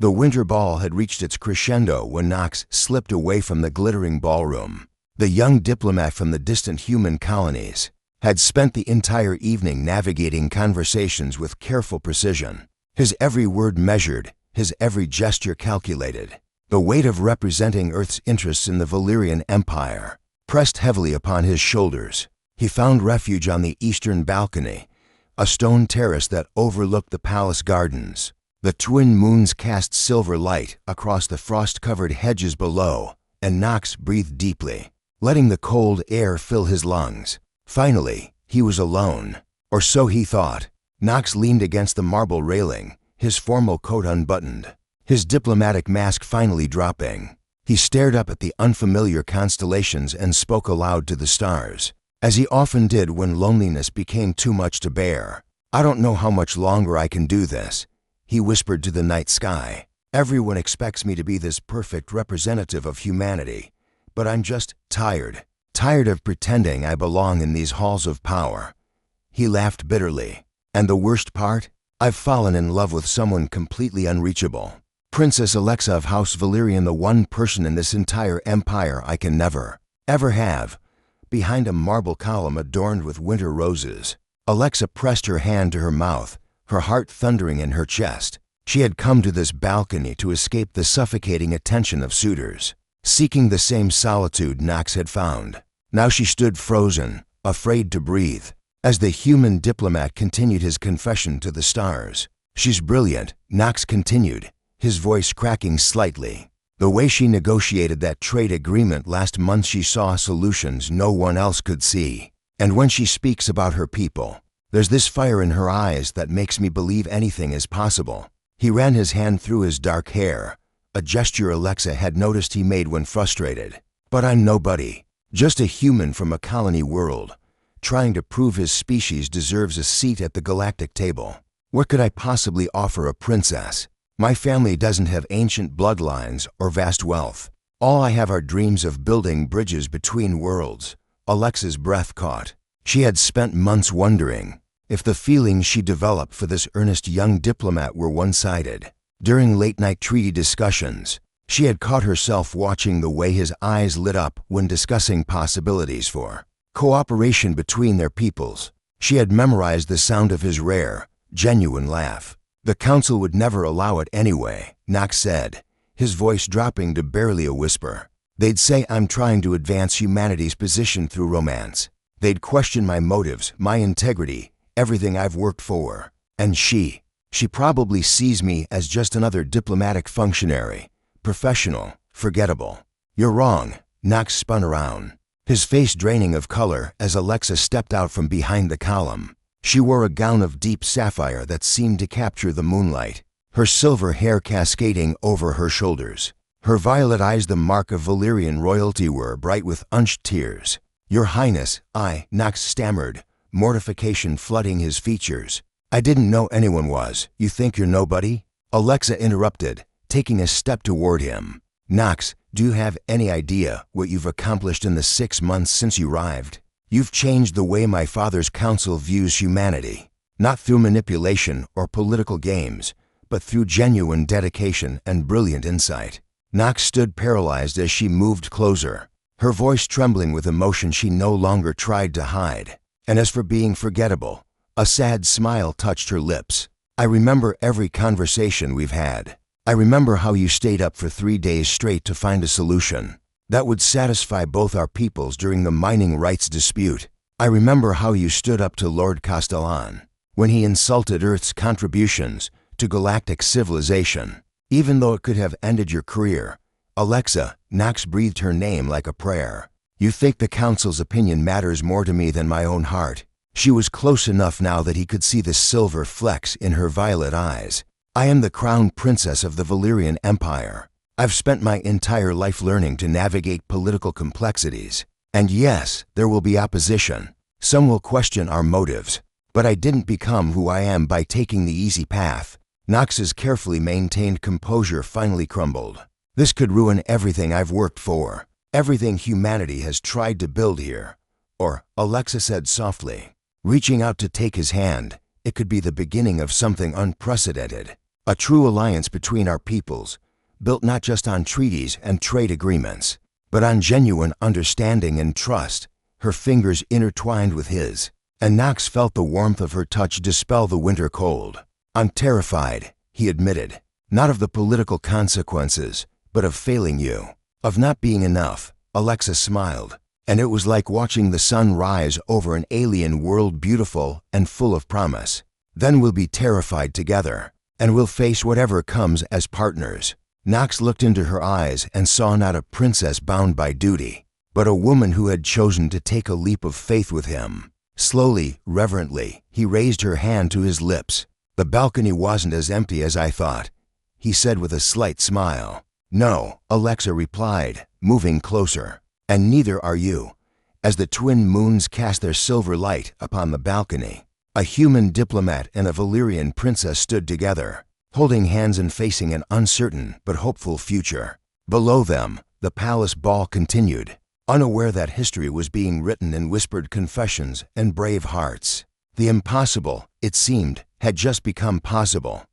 The winter ball had reached its crescendo when Knox slipped away from the glittering ballroom. The young diplomat from the distant human colonies had spent the entire evening navigating conversations with careful precision, his every word measured, his every gesture calculated. The weight of representing Earth's interests in the Valyrian Empire pressed heavily upon his shoulders. He found refuge on the eastern balcony, a stone terrace that overlooked the palace gardens. The twin moons cast silver light across the frost-covered hedges below, and Knox breathed deeply, letting the cold air fill his lungs. Finally, he was alone, or so he thought. Knox leaned against the marble railing, his formal coat unbuttoned, his diplomatic mask finally dropping. He stared up at the unfamiliar constellations and spoke aloud to the stars, as he often did when loneliness became too much to bear. "I don't know how much longer I can do this," he whispered to the night sky. "Everyone expects me to be this perfect representative of humanity, but I'm just tired of pretending I belong in these halls of power." He laughed bitterly. "And the worst part? I've fallen in love with someone completely unreachable. Princess Alexa of House Valyrian, the one person in this entire empire I can never, ever have." Behind a marble column adorned with winter roses, Alexa pressed her hand to her mouth, her heart thundering in her chest. She had come to this balcony to escape the suffocating attention of suitors, seeking the same solitude Knox had found. Now she stood frozen, afraid to breathe, as the human diplomat continued his confession to the stars. "She's brilliant," Knox continued, his voice cracking slightly. "The way she negotiated that trade agreement last month, she saw solutions no one else could see. And when she speaks about her people, there's this fire in her eyes that makes me believe anything is possible." He ran his hand through his dark hair, a gesture Alexa had noticed he made when frustrated. "But I'm nobody, just a human from a colony world, trying to prove his species deserves a seat at the galactic table. What could I possibly offer a princess? My family doesn't have ancient bloodlines or vast wealth. All I have are dreams of building bridges between worlds." Alexa's breath caught. She had spent months wondering if the feelings she developed for this earnest young diplomat were one-sided. During late-night treaty discussions, she had caught herself watching the way his eyes lit up when discussing possibilities for cooperation between their peoples. She had memorized the sound of his rare, genuine laugh. "The council would never allow it anyway," Knox said, his voice dropping to barely a whisper. "They'd say I'm trying to advance humanity's position through romance. They'd question my motives, my integrity, everything I've worked for. And she probably sees me as just another diplomatic functionary, professional, forgettable." "You're wrong." Knox spun around, his face draining of color as Alexa stepped out from behind the column. She wore a gown of deep sapphire that seemed to capture the moonlight, her silver hair cascading over her shoulders. Her violet eyes, the mark of Valyrian royalty, were bright with unshed tears. "Your Highness," Knox stammered, mortification flooding his features. "I didn't know anyone was. You think you're nobody?" Alexa interrupted, taking a step toward him. "Knox, do you have any idea what you've accomplished in the 6 months since you arrived? You've changed the way my father's council views humanity, not through manipulation or political games, but through genuine dedication and brilliant insight." Knox stood paralyzed as she moved closer, her voice trembling with emotion she no longer tried to hide. "And as for being forgettable," a sad smile touched her lips, "I remember every conversation we've had. I remember how you stayed up for 3 days straight to find a solution that would satisfy both our peoples during the mining rights dispute. I remember how you stood up to Lord Castellan when he insulted Earth's contributions to galactic civilization, even though it could have ended your career." "Alexa," Knox breathed her name like a prayer. "You think the council's opinion matters more to me than my own heart." She was close enough now that he could see the silver flecks in her violet eyes. "I am the crown princess of the Valyrian Empire. I've spent my entire life learning to navigate political complexities. And yes, there will be opposition. Some will question our motives. But I didn't become who I am by taking the easy path." Knox's carefully maintained composure finally crumbled. "This could ruin everything I've worked for, everything humanity has tried to build here." Or, Alexa said softly, reaching out to take his hand, "it could be the beginning of something unprecedented." A true alliance between our peoples, built not just on treaties and trade agreements, but on genuine understanding and trust. Her fingers intertwined with his, and Knox felt the warmth of her touch dispel the winter cold. "I'm terrified," he admitted, "not of the political consequences, but of failing you, of not being enough." Alexa smiled, and it was like watching the sun rise over an alien world, beautiful and full of promise. "Then we'll be terrified together, and we'll face whatever comes as partners." Knox looked into her eyes and saw not a princess bound by duty, but a woman who had chosen to take a leap of faith with him. Slowly, reverently, he raised her hand to his lips. "The balcony wasn't as empty as I thought," he said with a slight smile. "No," Alexa replied, moving closer, "and neither are you." As the twin moons cast their silver light upon the balcony, a human diplomat and a Valyrian princess stood together, holding hands and facing an uncertain but hopeful future. Below them, the palace ball continued, unaware that history was being written in whispered confessions and brave hearts. The impossible, it seemed, had just become possible.